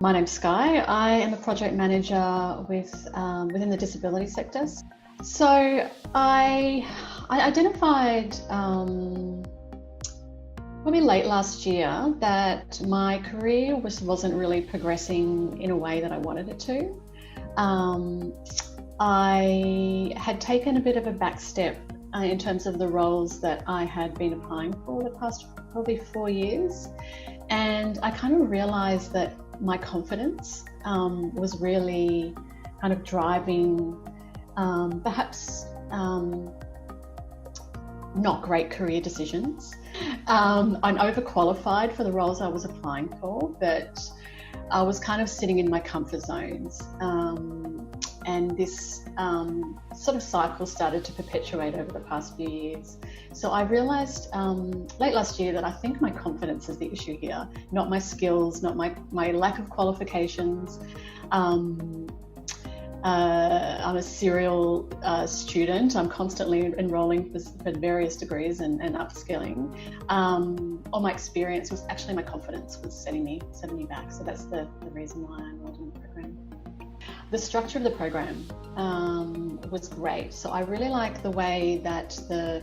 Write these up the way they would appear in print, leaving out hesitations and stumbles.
My name's Skye. I am a project manager within the disability sector. So I identified probably late last year that my career wasn't really progressing in a way that I wanted it to. I had taken a bit of a back step in terms of the roles that I had been applying for the past probably 4 years. And I kind of realized that my confidence was really kind of driving perhaps not great career decisions. I'm overqualified for the roles I was applying for, but I was kind of sitting in my comfort zones. And this sort of cycle started to perpetuate over the past few years. So I realized late last year that I think my confidence is the issue here, not my skills, not my lack of qualifications. I'm a serial student. I'm constantly enrolling for various degrees and upskilling. All my experience was actually my confidence was setting me back. So that's the reason why I enrolled in the program. The structure of the program was great. So I really like the way that the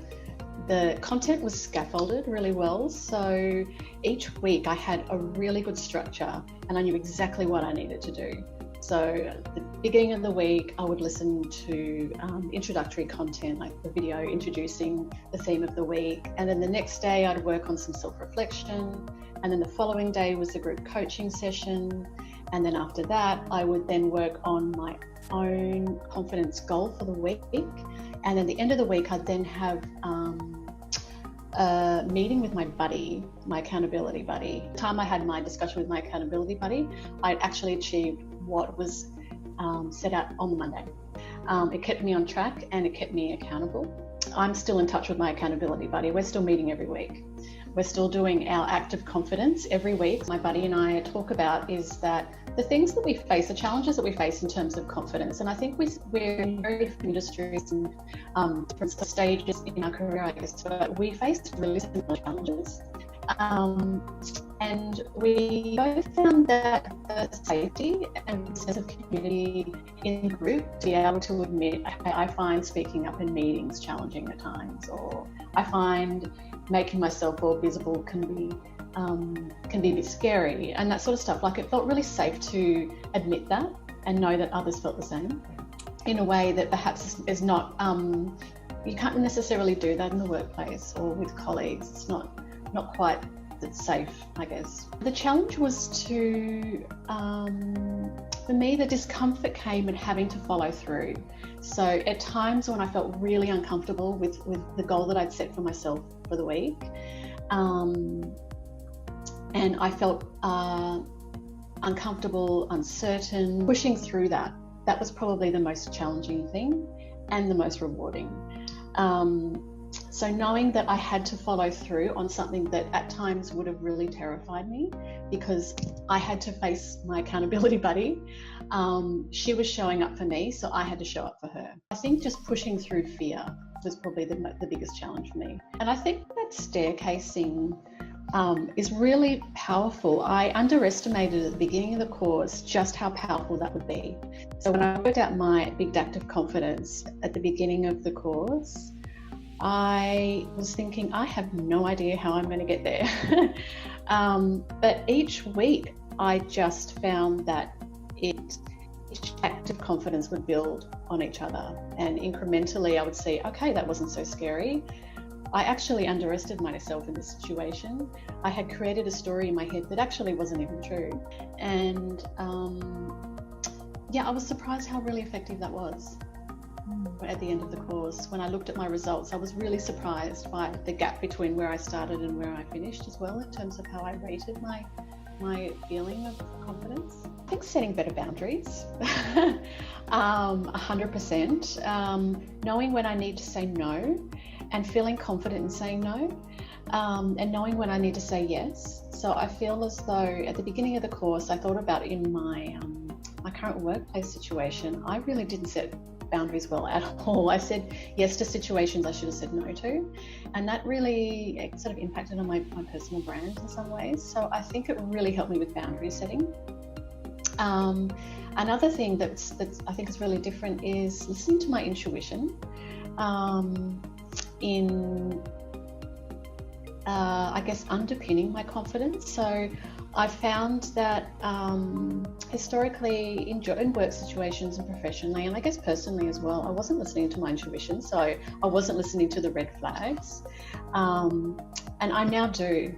content was scaffolded really well. So each week I had a really good structure and I knew exactly what I needed to do. So at the beginning of the week, I would listen to introductory content, like the video introducing the theme of the week. And then the next day I'd work on some self-reflection. And then the following day was a group coaching session. And then after that, I would then work on my own confidence goal for the week. And then at the end of the week, I'd then have a meeting with my buddy, my accountability buddy. The time I had my discussion with my accountability buddy, I'd actually achieved what was set out on the Monday. It kept me on track and it kept me accountable. I'm still in touch with my accountability buddy. We're still meeting every week. We're still doing our act of confidence every week. My buddy and I talk about is that the things that we face, the challenges that we face in terms of confidence, and I think we're in very different industries and different stages in our career, I guess, but we face really similar challenges. And we both found that the safety and sense of community in the group to be able to admit, I find speaking up in meetings challenging at times, or I find making myself more visible can be a bit scary, and that sort of stuff. Like, it felt really safe to admit that and know that others felt the same in a way that perhaps is not, you can't necessarily do that in the workplace or with colleagues. It's not quite safe, I guess. The challenge was to, for me, the discomfort came in having to follow through. So at times when I felt really uncomfortable with the goal that I'd set for myself for the week, and I felt uncomfortable, uncertain, pushing through that was probably the most challenging thing and the most rewarding. So knowing that I had to follow through on something that at times would have really terrified me, because I had to face my accountability buddy. She was showing up for me, so I had to show up for her. I think just pushing through fear was probably the biggest challenge for me. And I think that staircasing is really powerful. I underestimated at the beginning of the course just how powerful that would be. So when I worked out my big act of confidence at the beginning of the course, I was thinking, I have no idea how I'm going to get there. But each week I just found that each act of confidence would build on each other, and incrementally I would see, okay, that wasn't so scary. I actually underestimated myself in this situation. I had created a story in my head that actually wasn't even true. And I was surprised how really effective that was. At the end of the course, when I looked at my results, I was really surprised by the gap between where I started and where I finished as well, in terms of how I rated my feeling of confidence. I think setting better boundaries, 100%. Knowing when I need to say no and feeling confident in saying no, and knowing when I need to say yes. So I feel as though at the beginning of the course, I thought about in my current workplace situation, I really didn't set boundaries well at all. I said yes to situations I should have said no to, and that really sort of impacted on my personal brand in some ways. So I think it really helped me with boundary setting. Another thing that's I think is really different is listening to my intuition in I guess underpinning my confidence. So I found that historically in work situations and professionally, and I guess personally as well, I wasn't listening to my intuition. So I wasn't listening to the red flags, and I now do.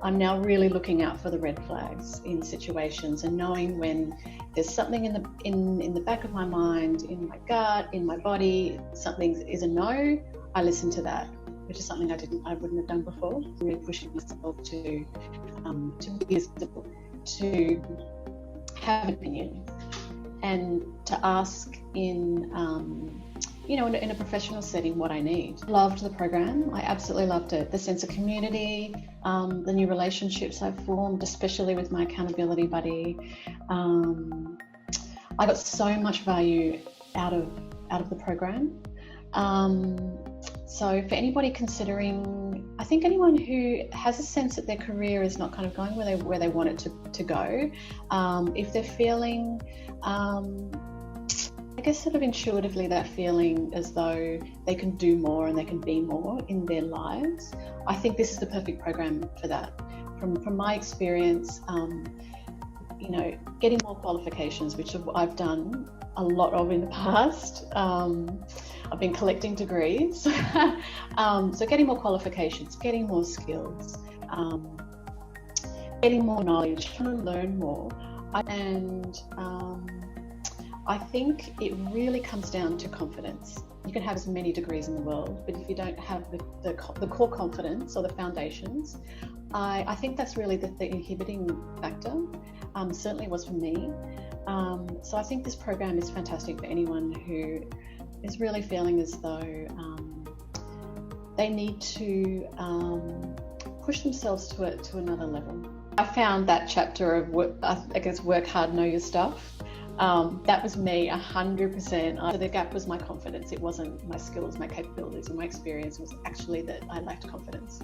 I'm now really looking out for the red flags in situations and knowing when there's something in the back of my mind, in my gut, in my body, something is a no. I listen to that, which is something I wouldn't have done before. Really pushing myself to be visible, to have an opinion, and to ask in in a professional setting what I need. Loved the program. I absolutely loved it. The sense of community, the new relationships I've formed, especially with my accountability buddy. I got so much value out of the program. So for anybody considering, I think anyone who has a sense that their career is not kind of going where they want it to go, if they're feeling, I guess sort of intuitively that feeling as though they can do more and they can be more in their lives, I think this is the perfect program for that. From my experience, getting more qualifications, which I've done a lot of in the past. I've been collecting degrees. So getting more qualifications, getting more skills, getting more knowledge, trying to learn more. I think it really comes down to confidence. You can have as many degrees in the world, but if you don't have the core confidence or the foundations, I think that's really the inhibiting factor. Certainly was for me. So I think this program is fantastic for anyone who is really feeling as though they need to push themselves to another level. I found that chapter of work hard, know your stuff. That was me 100%. So the gap was my confidence. It wasn't my skills, my capabilities, or my experience. It was actually that I lacked confidence.